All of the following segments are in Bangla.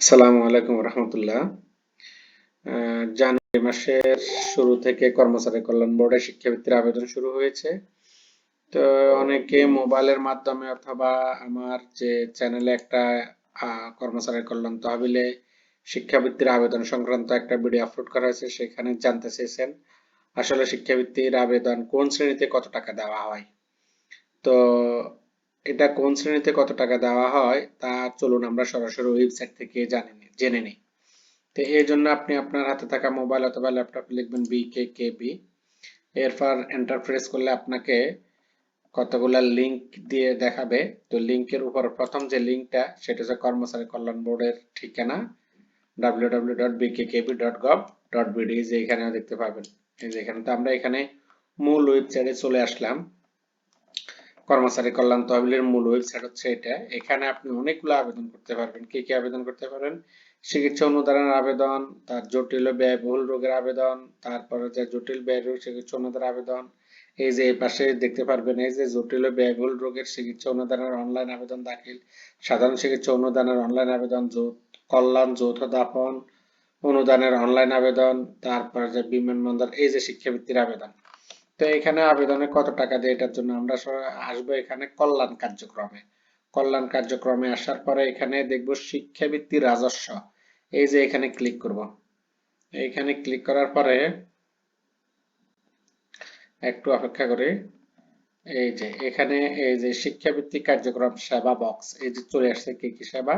আসসালামু আলাইকুম রহমতুল্লাহ। জানুয়ারি মাসের শুরু থেকে কর্মচারী কল্যাণ বোর্ডে শিক্ষাবৃত্তির আবেদন শুরু হয়েছে। তো অনেকে মোবাইলের মাধ্যমে অথবা আমার যে চ্যানেলে একটা কর্মচারী কল্যাণ তহবিলে শিক্ষাবৃত্তির আবেদন সংক্রান্ত একটা ভিডিও আপলোড করা হয়েছে, সেখানে জানতে চেয়েছেন আসলে শিক্ষাবৃত্তির আবেদন কোন শ্রেণীতে কত টাকা দেওয়া হয়। তো এটা কোন শ্রেণীতে কত টাকা দেওয়া হয় তা চলুন আমরা সরাসরি ওয়েবসাইট থেকে জেনে নিই। তো এই জন্য আপনি আপনার হাতে থাকা মোবাইল অথবা ল্যাপটপে লিখবেন বিকেকেবি। এরপর এন্টার প্রেস করলে আপনাকে কতগুলা লিংক দিয়ে দেখাবে। তো লিংকের উপর প্রথম যে লিংকটা সেটা হচ্ছে কর্মচারী কল্যাণ বোর্ডের ঠিকানা www.bkkb.gov.bd। যে এখানে দেখতে পাবেন, এই যে এখানে। তো আমরা এখানে মূল ওয়েবসাইটে চলে আসলাম। কর্মচারী কল্যাণ তহবিলের মূল ওয়েবসাইট হচ্ছে এটা। এখানে আপনি অনেকগুলো আবেদন করতে পারবেন। কি কি আবেদন করতে পারেন? চিকিৎসা অনুদানের আবেদন, তার জটিল ও ব্যয়বহুল রোগের আবেদন, তারপরে যে জটিল ব্যয়বহুল চিকিৎসা অনুদানের আবেদন। এই যে এই পাশে দেখতে পারবেন, এই যে জটিল ও ব্যয়বহুল রোগের চিকিৎসা অনুদানের অনলাইন আবেদন দাখিল, সাধারণ চিকিৎসা অনুদানের অনলাইন আবেদন, কল্যাণ যৌথ দাফন অনুদানের অনলাইন আবেদন, তারপরে যে বিমানবন্দর, এই যে শিক্ষাবৃত্তির আবেদন। তো এখানে আবেদনে কত টাকা দিয়ে এটার জন্য আমরা আসবো এখানে কল্যাণ কার্যক্রমে। কল্যাণ কার্যক্রমে আসার পরে এখানে দেখব শিক্ষাবৃত্তি রাজস্ব। এই যে এখানে ক্লিক করব। এইখানে ক্লিক করার পরে একটু অপেক্ষা করি। এই যে এখানে এই যে শিক্ষাবৃত্তি কার্যক্রম সেবা বক্স, এই যে চলে আসছে কি কি সেবা।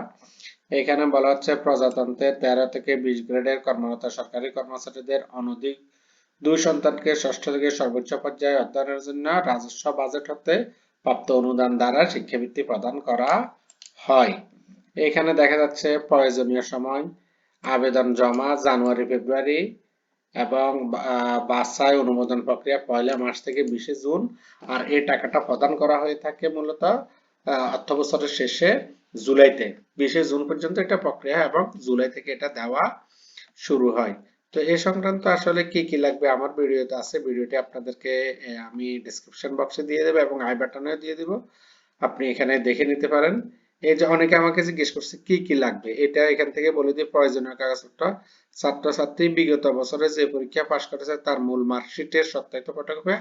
এখানে বলা হচ্ছে প্রজাতন্ত্রের 13 থেকে 20 গ্রেডের কর্মরত সরকারি কর্মচারীদের অনধিক 2 সন্তানকে ষষ্ঠ থেকে সর্বোচ্চ পর্যায়ে অধ্যয়নের জন্য রাজস্ব বাজেট হতে প্রাপ্ত অনুদান দ্বারা শিক্ষাবৃত্তি প্রদান করা হয়। এখানে দেখা যাচ্ছে প্রয়োজনীয় সময় আবেদন জমা জানুয়ারি ফেব্রুয়ারি এবং বাছাই অনুমোদন প্রক্রিয়া 1 মার্চ থেকে 20 জুন। আর এই টাকাটা প্রদান করা হয়ে থাকে মূলত অর্থ বছরের শেষে জুলাইতে। 20 জুন পর্যন্ত এটা প্রক্রিয়া এবং জুলাই থেকে এটা দেওয়া শুরু হয়। তো এই সংক্রান্ত আসলে কি কি লাগবে আমার ভিডিওতে আছে। ভিডিওটি আপনাদেরকে আমি ডেসক্রিপশন বক্সে দিয়ে দেবো এবং আই বাটনেও দিয়ে দিব। আপনি এখানে দেখে নিতে পারেন। এই যে অনেকে আমাকে জিজ্ঞেস করছে কি কি লাগবে, এটা এখান থেকে বলে দিই। প্রয়োজনীয় কাগজপত্র: ছাত্রছাত্রী বিগত বছরে যে পরীক্ষা পাশ করেছে তার মূল মার্কশিটের সত্যায়িত ফটোকপি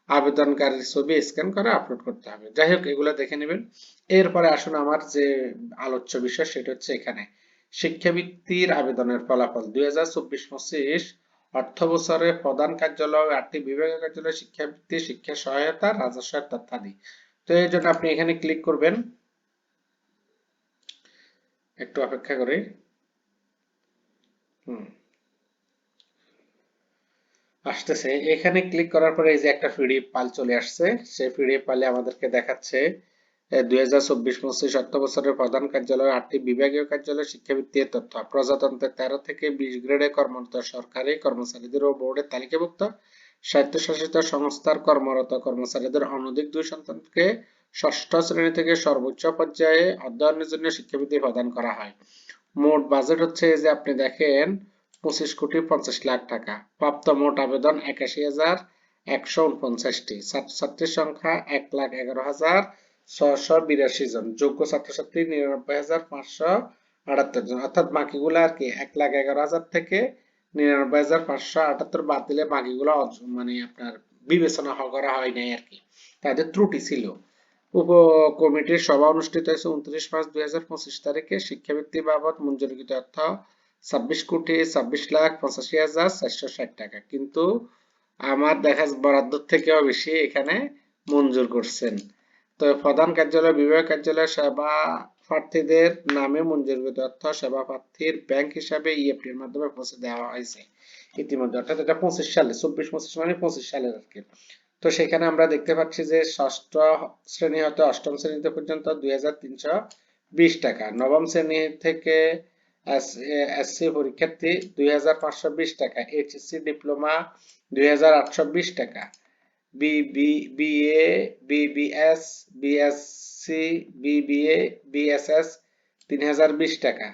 আবেদনকারীর ছবি স্ক্যান করে আপলোড করতে হবে। যাই হোক, এগুলো দেখে নেবেন। এরপরে আসুন আমার যে আলোচ্য বিষয় সেটা হচ্ছে এখানে শিক্ষাবৃত্তির আবেদনের ফলাফল 2024-25 অর্থ বছরে প্রধান কার্যালয়, 8টি বিভাগীয় কার্যালয়, শিক্ষাবৃত্তি, শিক্ষা সহায়তা, রাজস্বের তথ্যাদি। তো এই জন্য আপনি এখানে ক্লিক করবেন। একটু অপেক্ষা করে। হুম, আসতেছে। এখানে ক্লিক করার পরে এই যে একটা পিডিএফ ফাইল চলে আসছে। সেই পিডিএফ ফাইলে আমাদেরকে দেখাচ্ছে 2024-25 অর্থ বছরের প্রধান কার্যালয়, 8টি বিভাগীয় কার্যালয়, শিক্ষাবৃত্তির তথ্য। প্রজাতন্ত্রের 13 থেকে 20 গ্রেডে কর্মরত সরকারি কর্মচারীদের ও বোর্ডের তালিকাভুক্ত স্বায়ত্তশাসিত সংস্থার কর্মরত কর্মচারীদের অনধিক 2 সন্তানকে ষষ্ঠ শ্রেণী থেকে সর্বোচ্চ পর্যায়ে অধ্যয়নের জন্য শিক্ষাবৃত্তি প্রদান করা হয়। মোট বাজেট হচ্ছে যে আপনি দেখেন 25,50,00,000 টাকা। প্রাপ্ত মোট আবেদন 81,149টি। ছাত্রছাত্রীর সংখ্যা 1,11,682 জন। যোগ্য ছাত্রছাত্রী 99,578 জন। অর্থাৎ বাকিগুলো আর কি 1,11,000 থেকে 99,578 বাদ দিলে বাকিগুলো মানে আপনার বিবেচনা করা হয় নাই আর কি, তাদের ত্রুটি ছিল। উপ কমিটির সভা অনুষ্ঠিত হয়েছে 29 মার্চ 2025 তারিখে। শিক্ষাবৃত্তি বাবদ মঞ্জুরিকৃত অর্থ 26,26,85,460 টাকা। কিন্তু আমার দেখা বরাদ্দ থেকেও বেশি এখানে মঞ্জুর করছেন। তো প্রধান কার্যালয়, বিভাগ কার্যালয়, সেবা প্রার্থীদের নামে মঞ্জুরিকৃত অর্থ সেবা প্রার্থীর ব্যাংক হিসাবে ইএফটি এর মাধ্যমে পৌঁছে দেওয়া হয়েছে ইতিমধ্যে। অর্থাৎ এটা 25 সালে, 24-25 মানে 25 সালের আর কি। তো সেখানে আমরা দেখতে পাচ্ছি যে ষষ্ঠ শ্রেণী হতে অষ্টম শ্রেণীতে পর্যন্ত 2,320 টাকা, নবম শ্রেণী থেকে এসসি পরীক্ষার্থী 2,520 টাকা, এইচএসসি ডিপ্লোমা 2,820 টাকা, BA, BBS, BSc, BBA, BSS 3,020 টাকা।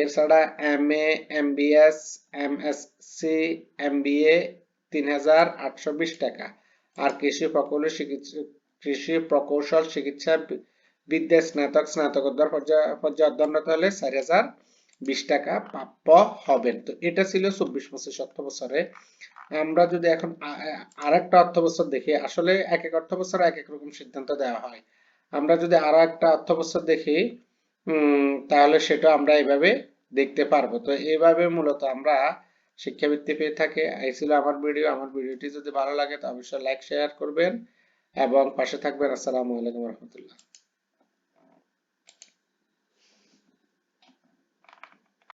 এছাড়া এমএ, এমবিএস, এমএসসি, এমবিএ 3,820 টাকা। আর কৃষি প্রকৌশল চিকিৎসা বিদ্যা স্নাতক, স্নাতকোত্তর পর্যায়ে অধ্যয়নরত হলে 20 টাকা প্রাপ্য হবেন। তো এটা ছিল 24-25 অর্থ বছরে। আমরা যদি এখন আরেকটা অর্থ বছর দেখি, আসলে এক এক অর্থ বছরে এক এক রকম সিদ্ধান্ত দেওয়া হয়। আমরা যদি আরো একটা অর্থ বছর দেখি, তাহলে সেটা আমরা এভাবে দেখতে পারবো। তো এইভাবে মূলত আমরা শিক্ষাবৃত্তি পেয়ে থাকি। এই ছিল আমার ভিডিও। আমার ভিডিওটি যদি ভালো লাগে তো অবশ্যই লাইক শেয়ার করবেন এবং পাশে থাকবেন। আসসালামু আলাইকুম রহমতুল্লাহ।